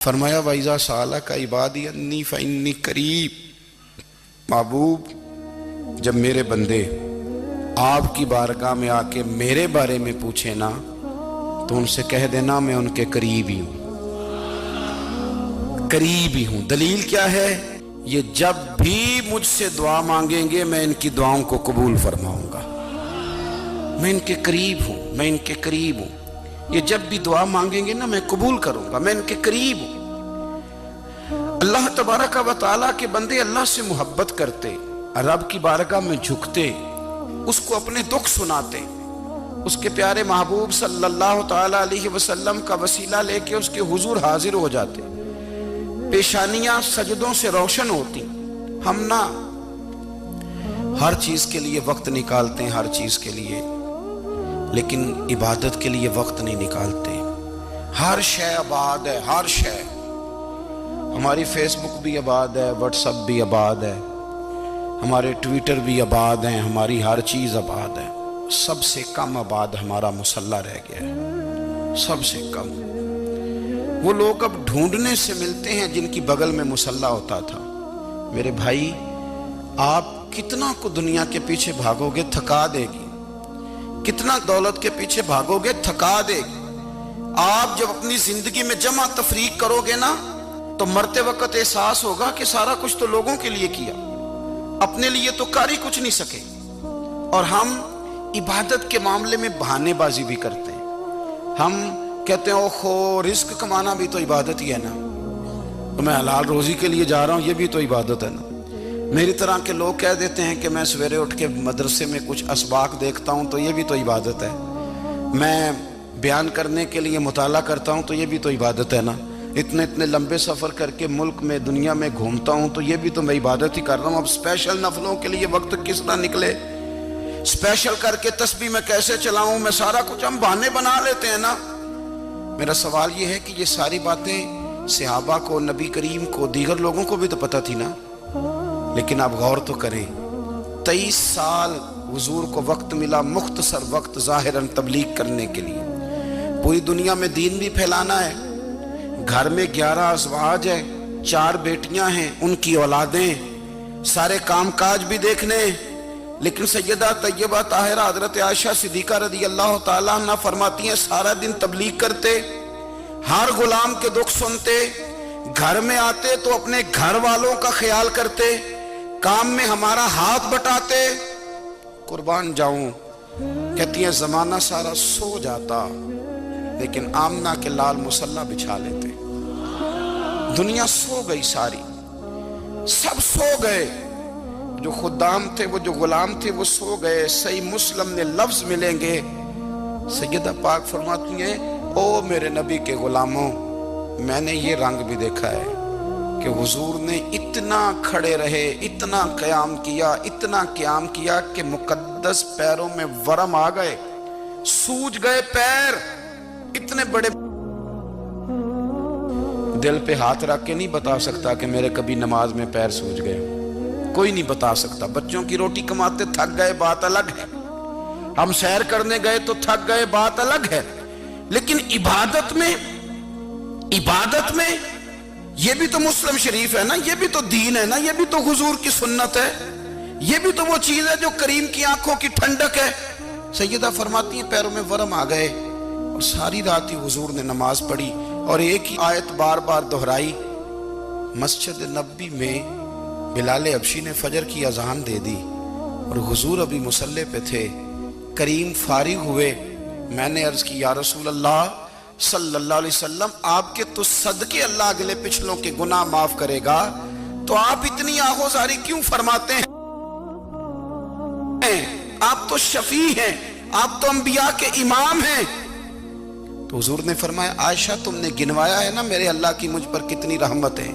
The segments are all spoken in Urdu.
فرمایا وَإِذَا سَأَلَكَ عِبَادِي أَنِّي فَإِنِّي قَرِيب، محبوب جب میرے بندے آپ کی بارگاہ میں آ کے میرے بارے میں پوچھیں نا تو ان سے کہہ دینا میں ان کے قریب ہی ہوں، قریب ہی ہوں۔ دلیل کیا ہے؟ یہ جب بھی مجھ سے دعا مانگیں گے میں ان کی دعاؤں کو قبول فرماؤں گا، میں ان کے قریب ہوں، میں ان کے قریب ہوں۔ یہ جب بھی دعا مانگیں گے نا میں قبول کروں گا، میں ان کے قریب ہوں۔ اللہ تبارک و تعالیٰ کے بندے اللہ سے محبت کرتے، رب کی بارگاہ میں جھکتے، اس کو اپنے دکھ سناتے، اس کے پیارے محبوب صلی اللہ تعالیٰ علیہ وسلم کا وسیلہ لے کے اس کے حضور حاضر ہو جاتے، پیشانیاں سجدوں سے روشن ہوتی۔ ہم نہ ہر چیز کے لیے وقت نکالتے ہیں، ہر چیز کے لیے، لیکن عبادت کے لیے وقت نہیں نکالتے۔ ہر شے آباد ہے، ہر شے، ہماری فیس بک بھی آباد ہے، واٹس ایپ بھی آباد ہے، ہمارے ٹویٹر بھی آباد ہیں، ہماری ہر چیز آباد ہے۔ سب سے کم آباد ہمارا مصلی رہ گیا ہے، سب سے کم۔ وہ لوگ اب ڈھونڈنے سے ملتے ہیں جن کی بغل میں مصلی ہوتا تھا۔ میرے بھائی، آپ کتنا کو دنیا کے پیچھے بھاگو گے تھکا دے گی، کتنا دولت کے پیچھے بھاگو گے تھکا دے گی۔ آپ جب اپنی زندگی میں جمع تفریق کرو گے نا تو مرتے وقت احساس ہوگا کہ سارا کچھ تو لوگوں کے لیے کیا، اپنے لیے تو کر ہی کچھ نہیں سکے۔ اور ہم عبادت کے معاملے میں بہانے بازی بھی کرتے ہیں۔ ہم کہتے ہیں اوہو رزق کمانا بھی تو عبادت ہی ہے نا، تو میں حلال روزی کے لیے جا رہا ہوں، یہ بھی تو عبادت ہے نا۔ میری طرح کے لوگ کہہ دیتے ہیں کہ میں سویرے اٹھ کے مدرسے میں کچھ اسباق دیکھتا ہوں تو یہ بھی تو عبادت ہے، میں بیان کرنے کے لیے مطالعہ کرتا ہوں تو یہ بھی تو عبادت ہے نا، اتنے لمبے سفر کر کے ملک میں دنیا میں گھومتا ہوں تو یہ بھی تو میں عبادت ہی کر رہا ہوں۔ اب اسپیشل نفلوں کے لیے وقت کس طرح نکلے، اسپیشل کر کے تسبیح میں کیسے چلاؤں، میں سارا کچھ ہم بہانے بنا لیتے ہیں نا۔ میرا سوال یہ ہے کہ یہ ساری باتیں صحابہ کو، نبی کریم کو، دیگر لوگوں کو بھی تو پتہ تھی نا، لیکن آپ غور تو کریں، 23 سال حضور کو وقت ملا، مختصر وقت ظاہراً تبلیغ کرنے کے لیے، پوری دنیا میں دین بھی پھیلانا ہے۔ گھر میں 11 ازواج ہیں، 4 بیٹیاں ہیں، ان کی اولادیں، سارے کام کاج بھی دیکھنے، لیکن سیدہ طیبہ طاہرہ حضرت عائشہ صدیقہ رضی اللہ تعالیٰ عنہ فرماتی ہیں سارا دن تبلیغ کرتے، ہر غلام کے دکھ سنتے، گھر میں آتے تو اپنے گھر والوں کا خیال کرتے، کام میں ہمارا ہاتھ بٹاتے۔ قربان جاؤں، کہتی ہیں زمانہ سارا سو جاتا لیکن آمنہ کے لال مصلی بچھا لیتے۔ دنیا سو گئی، ساری سب سو گئے، جو خدام تھے، وہ جو غلام تھے وہ سو گئے۔ صحیح مسلم میں لفظ ملیں گے، سیدہ پاک فرماتی ہیں او میرے نبی کے غلاموں، میں نے یہ رنگ بھی دیکھا ہے کہ حضور نے اتنا کھڑے رہے، اتنا قیام کیا، اتنا قیام کیا کہ مقدس پیروں میں ورم آ گئے، سوج گئے پیر، اتنے بڑے۔ دل پہ ہاتھ رکھ کے نہیں بتا سکتا کہ میرے کبھی نماز میں پیر سوج گئے، کوئی نہیں بتا سکتا۔ بچوں کی روٹی کماتے تھک گئے بات الگ ہے، ہم سیر کرنے گئے تو تھک گئے بات الگ ہے، لیکن عبادت میں یہ بھی تو مسلم شریف ہے نا، یہ بھی تو دین ہے نا، یہ بھی تو حضور کی سنت ہے، یہ بھی تو وہ چیز ہے جو کریم کی آنکھوں کی ٹھنڈک ہے۔ سیدہ فرماتی ہیں پیروں میں ورم آ گئے، اور ساری رات ہی حضور نے نماز پڑھی اور ایک ہی آیت بار بار دہرائی۔ مسجد نبوی میں بلال حبشی نے فجر کی اذان دے دی اور حضور ابھی مصلی پہ تھے، کریم فارغ ہوئے۔ میں نے عرض کی یا رسول اللہ صلی اللہ علیہ وسلم، آپ کے تو صدقے اللہ اگلے پچھلوں کے گناہ معاف کرے گا، تو آپ اتنی آہوزاری کیوں فرماتے ہیں؟ آپ تو شفیع ہیں، آپ تو انبیاء کے امام ہیں۔ تو حضور نے فرمایا عائشہ تم نے گنوایا ہے نا میرے اللہ کی مجھ پر کتنی رحمت ہے،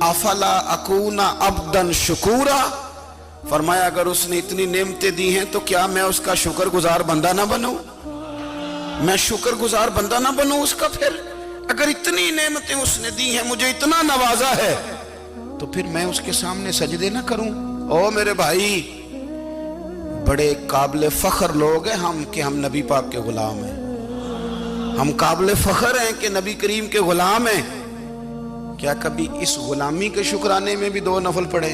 افلا اکون عبدا شکورا، فرمایا اگر اس نے اتنی نعمتیں دی ہیں تو کیا میں اس کا شکر گزار بندہ نہ بنوں، میں شکر گزار بندہ نہ بنوں اس کا؟ پھر اگر اتنی نعمتیں اس نے دی ہیں، مجھے اتنا نوازا ہے، تو پھر میں اس کے سامنے سجدے نہ کروں؟ او میرے بھائی، بڑے قابل فخر لوگ ہیں ہم کہ ہم نبی پاک کے غلام ہیں، ہم قابل فخر ہیں کہ نبی کریم کے غلام ہیں، کیا کبھی اس غلامی کے شکرانے میں بھی 2 نفل پڑھے؟